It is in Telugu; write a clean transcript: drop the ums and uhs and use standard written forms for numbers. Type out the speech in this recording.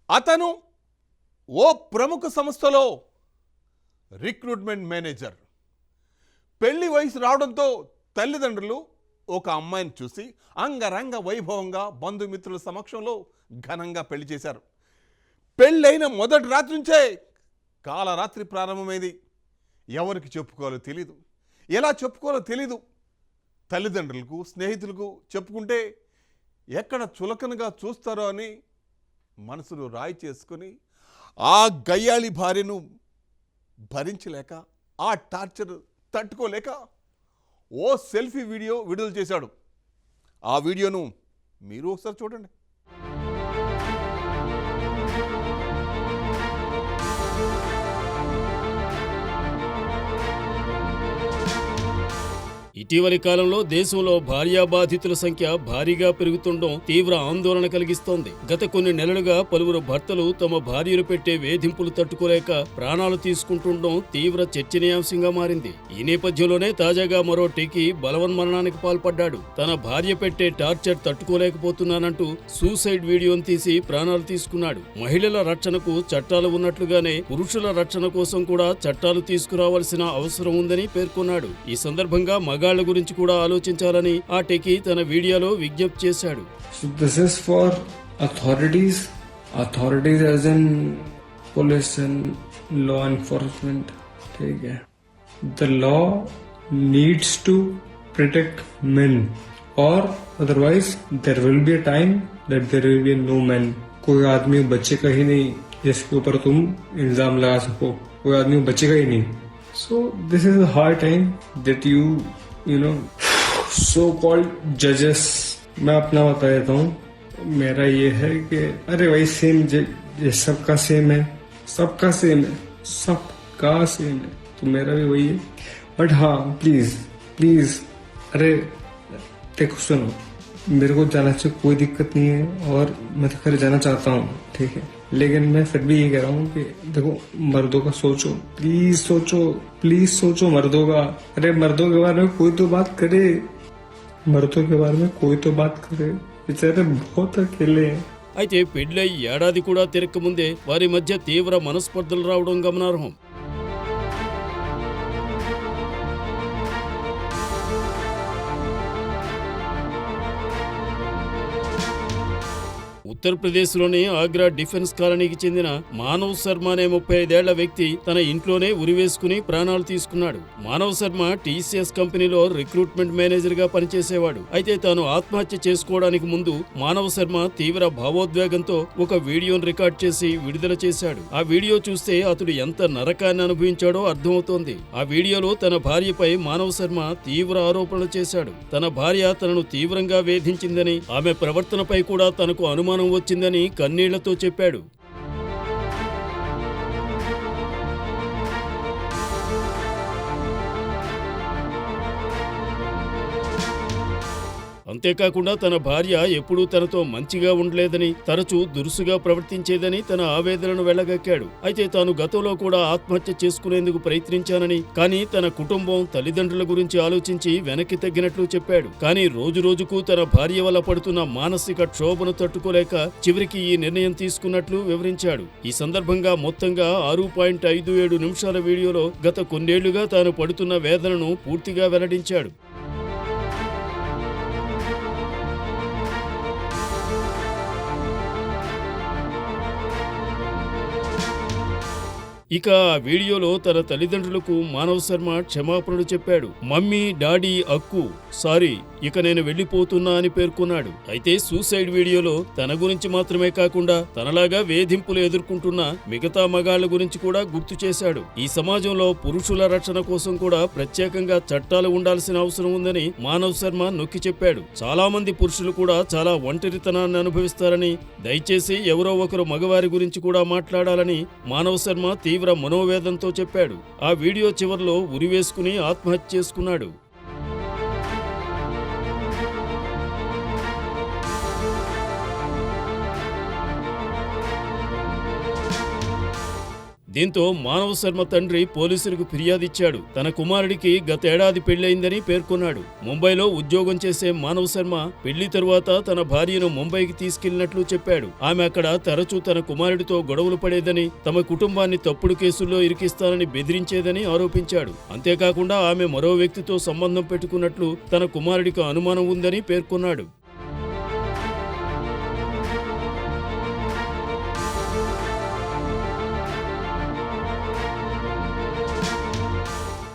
అతను ఓ ప్రముఖ సంస్థలో రిక్రూట్మెంట్ మేనేజర్. పెళ్లి వయసు రావడంతో తల్లిదండ్రులు ఒక అమ్మాయిని చూసి అంగరంగ వైభవంగా బంధుమిత్రుల సమక్షంలో ఘనంగా పెళ్లి చేశారు. పెళ్ళైన మొదటి రాత్రి నుంచే కాలరాత్రి ప్రారంభమైంది. ఎవరికి చెప్పుకోవాలో తెలీదు, ఎలా చెప్పుకోవాలో తెలీదు. తల్లిదండ్రులకు, స్నేహితులకు చెప్పుకుంటే ఎక్కడ చులకనగా చూస్తారో అని మనసును రాయి చేసుకుని ఆ గయ్యాళి భార్యను భరించలేక, ఆ టార్చర్ తట్టుకోలేక ఓ సెల్ఫీ వీడియో విడుదల చేశాడు. ఆ వీడియోను మీరు ఒకసారి చూడండి. ఇటీవలి కాలంలో దేశంలో భార్యాబాధితుల సంఖ్య భారీగా పెరుగుతుండడం తీవ్ర ఆందోళన కలిగిస్తోంది. గత కొన్ని నెలలుగా పలువురు భర్తలు తమ భార్యలు పెట్టే వేధింపులు తట్టుకోలేక ప్రాణాలు తీసుకుంటుండడం తీవ్ర చర్చనీయాంశంగా మారింది. ఈ నేపథ్యంలోనే తాజాగా మరో టెకీ బలవన్మరణానికి పాల్పడ్డాడు. తన భార్య పెట్టే టార్చర్ తట్టుకోలేకపోతున్నానంటూ సూసైడ్ వీడియోను తీసి ప్రాణాలు తీసుకున్నాడు. మహిళల రక్షణకు చట్టాలు ఉన్నట్లుగానే పురుషుల రక్షణ కోసం కూడా చట్టాలు తీసుకురావాల్సిన అవసరం ఉందని పేర్కొన్నాడు. ఈ సందర్భంగా మగాళ్ల గురించి కూడా ఆలోచించాలని ఆ టెకీ తన వీడియోలో విజ్ఞప్తి చేశాడు. This is for authorities as in police and law enforcement. ठीक है. The law needs to protect men, or otherwise there will be a time that there will be no men. कोई आदमी बचेगा ही नहीं जिसके ऊपर तुम इल्जाम लगा सको. कोई आदमी बचेगा ही नहीं. So this is a hard time that you know so-called judges. मैं अपना बता देता हूँ. मेरा ये है कि अरे भाई सेम सबका सेम है, सबका सेम है, सबका सेम है, तो मेरा भी वही है. बट हाँ प्लीज अरे देखो सुनो, मेरे को जाना से कोई दिक्कत नहीं है और मैं तो घर जाना चाहता हूँ, ठीक है. लेकिन मैं फिर भी ये कह रहा हूँ कि देखो मर्दों का सोचो, प्लीज सोचो मर्दों का. अरे मर्दों के बारे में कोई तो बात करे, मर्दों के बारे में कोई तो बात करे. बेचारे बहुत अकेले हैं. అయితే పెళ్లై ఏడాది కూడా తిరక్కముందే వారి మధ్య తీవ్ర మనస్పర్ధలు రావడం గమనార్హం. ఉత్తరప్రదేశ్లోని ఆగ్రా డిఫెన్స్ కాలనీకి చెందిన మానవ్ శర్మ అనే 35 ఏళ్ల వ్యక్తి తన ఇంట్లోనే ఉరివేసుకుని ప్రాణాలు తీసుకున్నాడు. మానవ్ శర్మ టీసీఎస్ కంపెనీలో రిక్రూట్మెంట్ మేనేజర్ గా పనిచేసేవాడు. అయితే తాను ఆత్మహత్య చేసుకోవడానికి ముందు మానవ్ శర్మ తీవ్ర భావోద్వేగంతో ఒక వీడియోను రికార్డ్ చేసి విడుదల చేశాడు. ఆ వీడియో చూస్తే అతడు ఎంత నరకాన్ని అనుభవించాడో అర్థమవుతోంది. ఆ వీడియోలో తన భార్యపై మానవ్ శర్మ తీవ్ర ఆరోపణలు చేశాడు. తన భార్య తనను తీవ్రంగా వేధించిందని, ఆమె ప్రవర్తనపై కూడా తనకు అనుమానం వచ్చిందని కన్నీళ్లతో చెప్పాడు. అంతేకాకుండా తన భార్య ఎప్పుడూ తనతో మంచిగా ఉండలేదని, తరచూ దురుసుగా ప్రవర్తించేదని తన ఆవేదనను వెళ్లగక్కాడు. అయితే తాను గతంలో కూడా ఆత్మహత్య చేసుకునేందుకు ప్రయత్నించానని, కానీ తన కుటుంబం, తల్లిదండ్రుల గురించి ఆలోచించి వెనక్కి తగ్గినట్లు చెప్పాడు. కానీ రోజురోజుకు తన భార్య వల్ల పడుతున్న మానసిక క్షోభను తట్టుకోలేక చివరికి ఈ నిర్ణయం తీసుకున్నట్లు వివరించాడు. ఈ సందర్భంగా మొత్తంగా 6.57 నిమిషాల వీడియోలో గత కొన్నేళ్లుగా తాను పడుతున్న వేదనను పూర్తిగా వెల్లడించాడు. ఇక ఆ వీడియోలో తన తల్లిదండ్రులకు మానవ్ శర్మ క్షమాపణలు చెప్పాడు. మమ్మీ, డాడీ, అక్కు, సారీ, ఇక నేను వెళ్లిపోతున్నా అని పేర్కొన్నాడు. అయితే సూసైడ్ వీడియోలో తన గురించి మాత్రమే కాకుండా తనలాగా వేధింపులు ఎదుర్కొంటున్న మిగతా మగాళ్ల గురించి కూడా గుర్తు చేశాడు. ఈ సమాజంలో పురుషుల రక్షణ కోసం కూడా ప్రత్యేకంగా చట్టాలు ఉండాల్సిన అవసరం ఉందని మానవ్ శర్మ నొక్కి చెప్పాడు. చాలా మంది పురుషులు కూడా చాలా ఒంటరితనాన్ని అనుభవిస్తారని, దయచేసి ఎవరో ఒకరు మగవారి గురించి కూడా మాట్లాడాలని మానవ్ శర్మ తీవ్ర మనోవేదంతో చెప్పాడు. ఆ వీడియో చివర్లో ఉరివేసుకుని ఆత్మహత్య చేసుకున్నాడు. దీంతో మానవ్ శర్మ తండ్రి పోలీసులకు ఫిర్యాదిచ్చాడు. తన కుమారుడికి గతేడాది పెళ్లయిందని పేర్కొన్నాడు. ముంబైలో ఉద్యోగం చేసే మానవ్ శర్మ పెళ్లి తరువాత తన భార్యను ముంబైకి తీసుకెళ్లినట్లు చెప్పాడు. ఆమె అక్కడ తరచూ తన కుమారుడితో గొడవలు పడేదని, తమ కుటుంబాన్ని తప్పుడు కేసుల్లో ఇరికిస్తానని బెదిరించేదని ఆరోపించాడు. అంతేకాకుండా ఆమె మరో వ్యక్తితో సంబంధం పెట్టుకున్నట్లు తన కుమారుడికి అనుమానం ఉందని పేర్కొన్నాడు.